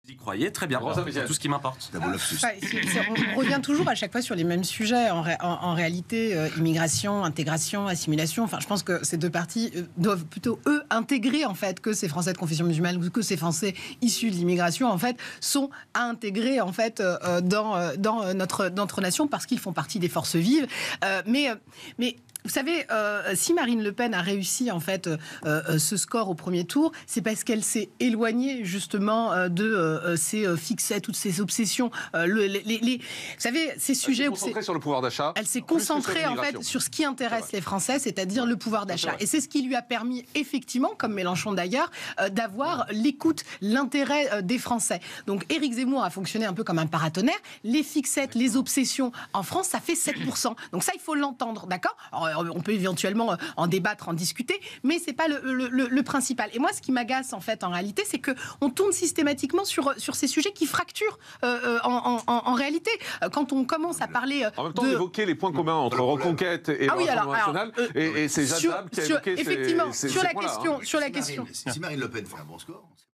Vous y croyez, très bien, c'est tout ce qui m'importe. On revient toujours à chaque fois sur les mêmes sujets. En réalité, immigration, intégration, assimilation, enfin, je pense que ces deux partis doivent plutôt, eux, intégrer en fait que ces Français de confession musulmane ou que ces Français issus de l'immigration, en fait, sont à intégrer en fait dans notre nation parce qu'ils font partie des forces vives. Mais vous savez, si Marine Le Pen a réussi en fait ce score au premier tour, c'est parce qu'elle s'est éloignée justement de ces fixettes, toutes ces obsessions. Vous savez, ces sujets. Elle s'est concentrée sur le pouvoir d'achat. Elle s'est concentrée en fait sur ce qui intéresse les Français, c'est-à-dire le pouvoir d'achat. Et c'est ce qui lui a permis effectivement, comme Mélenchon d'ailleurs, d'avoir l'écoute, l'intérêt des Français. Donc Éric Zemmour a fonctionné un peu comme un paratonnerre. Les fixettes, les obsessions en France, ça fait 7%. Donc ça, il faut l'entendre, d'accord ? Alors, on peut éventuellement en débattre, en discuter, mais c'est pas le principal. Et moi, ce qui m'agace en fait, en réalité, c'est que on tourne systématiquement sur ces sujets qui fracturent en réalité. Quand on commence à parler en même temps, d'évoquer les points communs entre Reconquête et Rassemblement National, et c'est Jadab qui a évoqué effectivement, ces sur la points-là, question, sur la question. Si Marine Le Pen fait un bon score...